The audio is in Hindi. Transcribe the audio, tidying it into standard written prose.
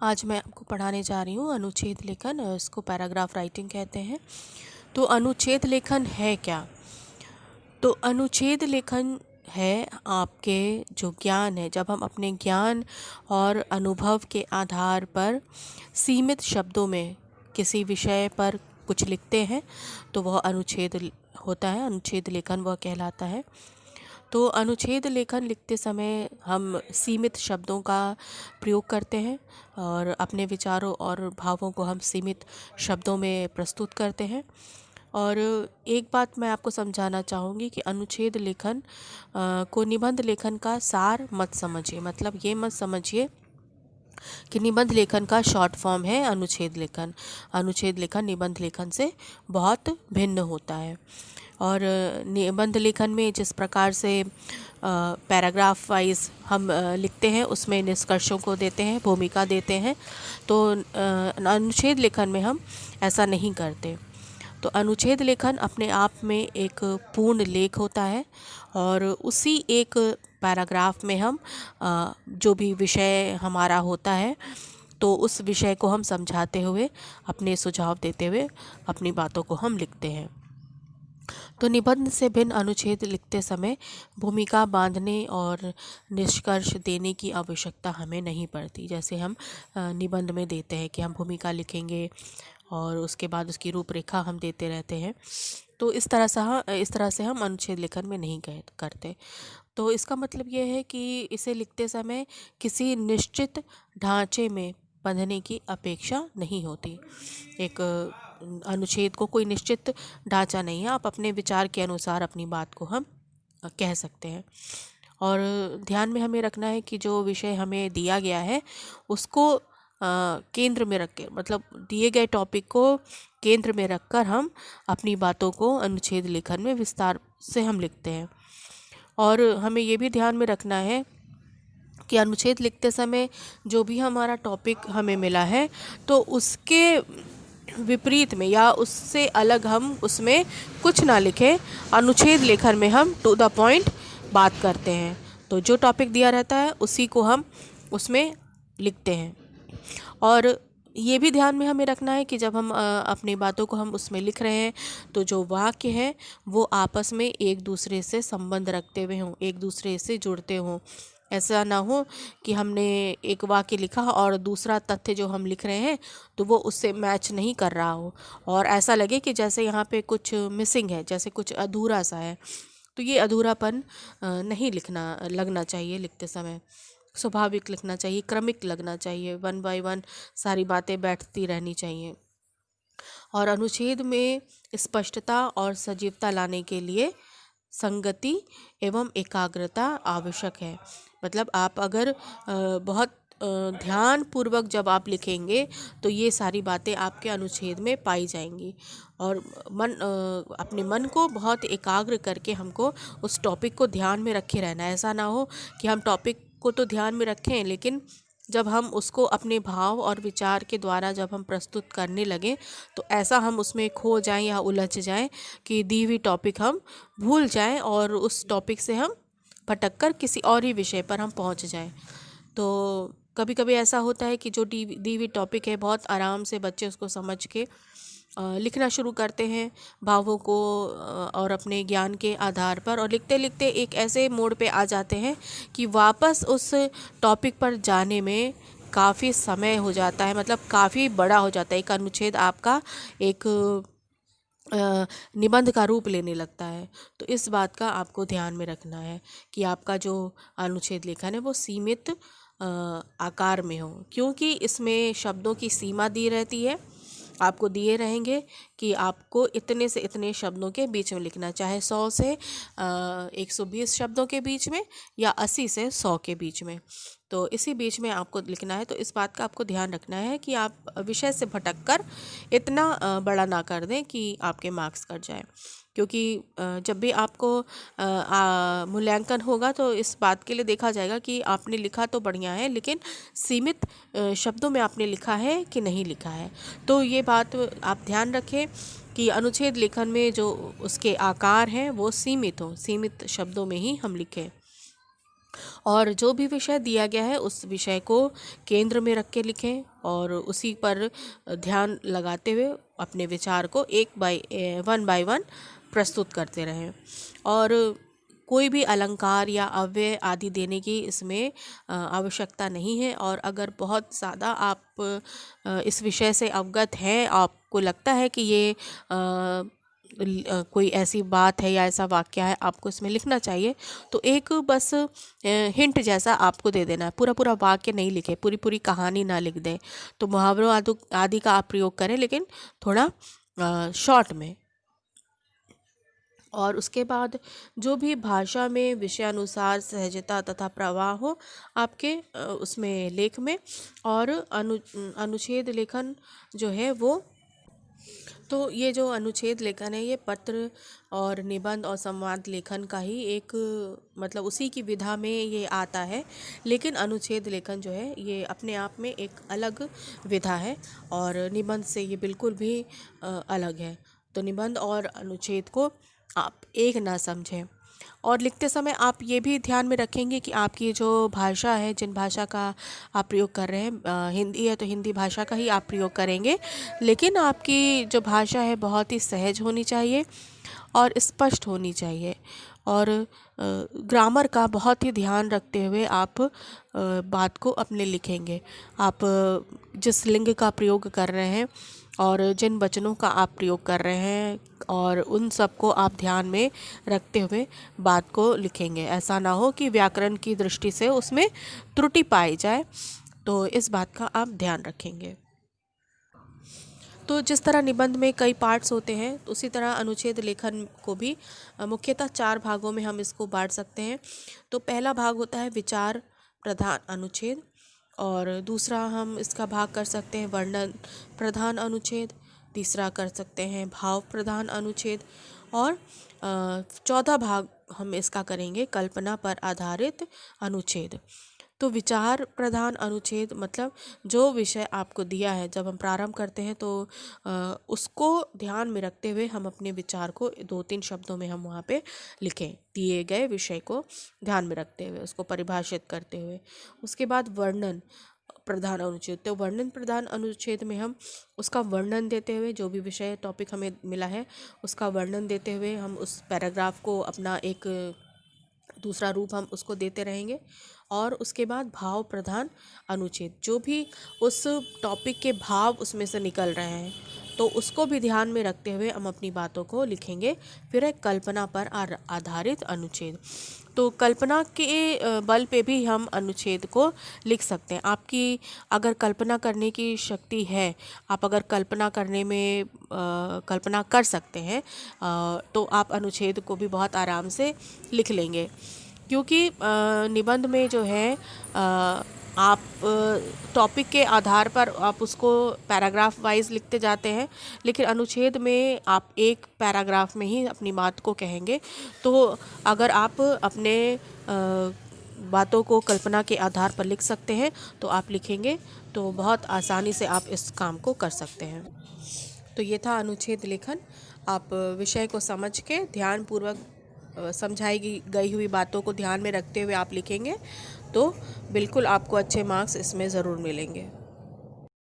आज मैं आपको पढ़ाने जा रही हूँ अनुच्छेद लेखन। इसको पैराग्राफ राइटिंग कहते हैं। तो अनुच्छेद लेखन है क्या? तो अनुच्छेद लेखन है आपके जो ज्ञान है, जब हम अपने ज्ञान और अनुभव के आधार पर सीमित शब्दों में किसी विषय पर कुछ लिखते हैं तो वह अनुच्छेद होता है। अनुच्छेद लेखन वह कहलाता है। तो अनुच्छेद लेखन लिखते समय हम सीमित शब्दों का प्रयोग करते हैं और अपने विचारों और भावों को हम सीमित शब्दों में प्रस्तुत करते हैं। और एक बात मैं आपको समझाना चाहूँगी कि अनुच्छेद लेखन को निबंध लेखन का सार मत समझिए। मतलब ये मत समझिए कि निबंध लेखन का शॉर्ट फॉर्म है अनुच्छेद लेखन। अनुच्छेद लेखन निबंध लेखन से बहुत भिन्न होता है। और निबंध लेखन में जिस प्रकार से पैराग्राफ वाइज हम लिखते हैं, उसमें निष्कर्षों को देते हैं, भूमिका देते हैं। तो अनुच्छेद लेखन में हम ऐसा नहीं करते। तो अनुच्छेद लेखन अपने आप में एक पूर्ण लेख होता है और उसी एक पैराग्राफ में हम जो भी विषय हमारा होता है तो उस विषय को हम समझाते हुए, अपने सुझाव देते हुए अपनी बातों को हम लिखते हैं। तो निबंध से भिन्न अनुच्छेद लिखते समय भूमिका बांधने और निष्कर्ष देने की आवश्यकता हमें नहीं पड़ती। जैसे हम निबंध में देते हैं कि हम भूमिका लिखेंगे और उसके बाद उसकी रूपरेखा हम देते रहते हैं। तो इस तरह से हम अनुच्छेद लेखन में नहीं करते। तो इसका मतलब ये है कि इसे लिखते समय किसी निश्चित ढांचे में बंधने की अपेक्षा नहीं होती। एक अनुच्छेद को कोई निश्चित ढांचा नहीं है। आप अपने विचार के अनुसार अपनी बात को हम कह सकते हैं। और ध्यान में हमें रखना है कि जो विषय हमें दिया गया है उसको केंद्र में रख के, मतलब दिए गए टॉपिक को केंद्र में रखकर हम अपनी बातों को अनुच्छेद लेखन में विस्तार से हम लिखते हैं। और हमें ये भी ध्यान में रखना है कि अनुच्छेद लिखते समय जो भी हमारा टॉपिक हमें मिला है तो उसके विपरीत में या उससे अलग हम उसमें कुछ ना लिखें। अनुच्छेद लेखन में हम टू द पॉइंट बात करते हैं। तो जो टॉपिक दिया रहता है उसी को हम उसमें लिखते हैं। और ये भी ध्यान में हमें रखना है कि जब हम अपनी बातों को हम उसमें लिख रहे हैं तो जो वाक्य हैं वो आपस में एक दूसरे से संबंध रखते हुए हों, एक दूसरे से जुड़ते हों। ऐसा ना हो कि हमने एक वाक्य लिखा और दूसरा तथ्य जो हम लिख रहे हैं तो वो उससे मैच नहीं कर रहा हो और ऐसा लगे कि जैसे यहाँ पे कुछ मिसिंग है, जैसे कुछ अधूरा सा है। तो ये अधूरापन नहीं लगना चाहिए। लिखते समय स्वाभाविक लिखना चाहिए, क्रमिक लगना चाहिए, वन बाय वन सारी बातें बैठती रहनी चाहिए। और अनुच्छेद में स्पष्टता और सजीवता लाने के लिए संगति एवं एकाग्रता आवश्यक है। मतलब आप अगर बहुत ध्यान पूर्वक जब आप लिखेंगे तो ये सारी बातें आपके अनुच्छेद में पाई जाएंगी। और अपने मन को बहुत एकाग्र करके हमको उस टॉपिक को ध्यान में रखे रहना है। ऐसा ना हो कि हम टॉपिक को तो ध्यान में रखें लेकिन जब हम उसको अपने भाव और विचार के द्वारा जब हम प्रस्तुत करने लगें तो ऐसा हम उसमें खो जाएं या उलझ जाएं कि दी हुई टॉपिक हम भूल जाएं और उस टॉपिक से हम भटक कर किसी और ही विषय पर हम पहुंच जाएं। तो कभी कभी ऐसा होता है कि जो दी हुई टॉपिक है बहुत आराम से बच्चे उसको समझ के लिखना शुरू करते हैं भावों को और अपने ज्ञान के आधार पर, और लिखते लिखते एक ऐसे मोड़ पे आ जाते हैं कि वापस उस टॉपिक पर जाने में काफ़ी समय हो जाता है। मतलब काफ़ी बड़ा हो जाता है। एक अनुच्छेद आपका एक निबंध का रूप लेने लगता है। तो इस बात का आपको ध्यान में रखना है कि आपका जो अनुच्छेद लेखन है वो सीमित आकार में हो, क्योंकि इसमें शब्दों की सीमा दी रहती है। आपको दिए रहेंगे कि आपको इतने से इतने शब्दों के बीच में लिखना, चाहे 100 से 120 शब्दों के बीच में या 80 से 100 के बीच में। तो इसी बीच में आपको लिखना है। तो इस बात का आपको ध्यान रखना है कि आप विषय से भटक कर इतना बड़ा ना कर दें कि आपके मार्क्स कट जाए। क्योंकि जब भी आपको मूल्यांकन होगा तो इस बात के लिए देखा जाएगा कि आपने लिखा तो बढ़िया है लेकिन सीमित शब्दों में आपने लिखा है कि नहीं लिखा है। तो ये बात आप ध्यान रखें कि अनुच्छेद लेखन में जो उसके आकार हैं वो सीमित हों, सीमित शब्दों में ही हम लिखें। और जो भी विषय दिया गया है उस विषय को केंद्र में रख के लिखें और उसी पर ध्यान लगाते हुए अपने विचार को वन बाय वन प्रस्तुत करते रहें। और कोई भी अलंकार या अव्यय आदि देने की इसमें आवश्यकता नहीं है। और अगर बहुत ज़्यादा आप इस विषय से अवगत हैं, आपको लगता है कि ये कोई ऐसी बात है या ऐसा वाक्य है आपको इसमें लिखना चाहिए, तो एक बस हिंट जैसा आपको दे देना है। पूरा पूरा वाक्य नहीं लिखे, पूरी पूरी कहानी ना लिख दें। तो मुहावरों आदि का आप प्रयोग करें, लेकिन थोड़ा शॉर्ट में। और उसके बाद जो भी भाषा में विषयानुसार सहजता तथा प्रवाह हो आपके उसमें लेख में। और अनुच्छेद लेखन जो है वो, तो ये जो अनुच्छेद लेखन है ये पत्र और निबंध और संवाद लेखन का ही एक मतलब उसी की विधा में ये आता है। लेकिन अनुच्छेद लेखन जो है ये अपने आप में एक अलग विधा है और निबंध से ये बिल्कुल भी अलग है। तो निबंध और अनुच्छेद को आप एक ना समझें। और लिखते समय आप ये भी ध्यान में रखेंगे कि आपकी जो भाषा है, जिन भाषा का आप प्रयोग कर रहे हैं, हिंदी है तो हिंदी भाषा का ही आप प्रयोग करेंगे। लेकिन आपकी जो भाषा है बहुत ही सहज होनी चाहिए और स्पष्ट होनी चाहिए। और ग्रामर का बहुत ही ध्यान रखते हुए आप बात को अपने लिखेंगे। आप जिस लिंग का प्रयोग कर रहे हैं और जिन वचनों का आप प्रयोग कर रहे हैं और उन सब को आप ध्यान में रखते हुए बात को लिखेंगे। ऐसा ना हो कि व्याकरण की दृष्टि से उसमें त्रुटि पाई जाए, तो इस बात का आप ध्यान रखेंगे। तो जिस तरह निबंध में कई पार्ट्स होते हैं, तो उसी तरह अनुच्छेद लेखन को भी मुख्यतः 4 भागों में हम इसको बांट सकते हैं। तो पहला भाग होता है विचार प्रधान अनुच्छेद, और दूसरा हम इसका भाग कर सकते हैं वर्णन प्रधान अनुच्छेद, तीसरा कर सकते हैं भाव प्रधान अनुच्छेद, और चौथा भाग हम इसका करेंगे कल्पना पर आधारित अनुच्छेद। तो विचार प्रधान अनुच्छेद मतलब जो विषय आपको दिया है, जब हम प्रारंभ करते हैं तो उसको ध्यान में रखते हुए हम अपने विचार को 2-3 शब्दों में हम वहाँ पे लिखें, दिए गए विषय को ध्यान में रखते हुए उसको परिभाषित करते हुए। उसके बाद वर्णन प्रधान अनुच्छेद, तो वर्णन प्रधान अनुच्छेद में हम उसका वर्णन देते हुए, जो भी विषय टॉपिक हमें मिला है उसका वर्णन देते हुए हम उस पैराग्राफ को अपना एक दूसरा रूप हम उसको देते रहेंगे। और उसके बाद भाव प्रधान अनुच्छेद, जो भी उस टॉपिक के भाव उसमें से निकल रहे हैं तो उसको भी ध्यान में रखते हुए हम अपनी बातों को लिखेंगे। फिर है कल्पना पर आधारित अनुच्छेद, तो कल्पना के बल पे भी हम अनुच्छेद को लिख सकते हैं। आपकी अगर कल्पना करने की शक्ति है, आप अगर कल्पना करने में कल्पना कर सकते हैं, तो आप अनुच्छेद को भी बहुत आराम से लिख लेंगे। क्योंकि निबंध में जो है आप टॉपिक के आधार पर आप उसको पैराग्राफ वाइज लिखते जाते हैं, लेकिन अनुच्छेद में आप एक पैराग्राफ में ही अपनी बात को कहेंगे। तो अगर आप अपने बातों को कल्पना के आधार पर लिख सकते हैं तो आप लिखेंगे, तो बहुत आसानी से आप इस काम को कर सकते हैं। तो ये था अनुच्छेद लेखन। आप विषय को समझ के ध्यानपूर्वक समझाई गई हुई बातों को ध्यान में रखते हुए आप लिखेंगे तो बिल्कुल आपको अच्छे मार्क्स इसमें ज़रूर मिलेंगे।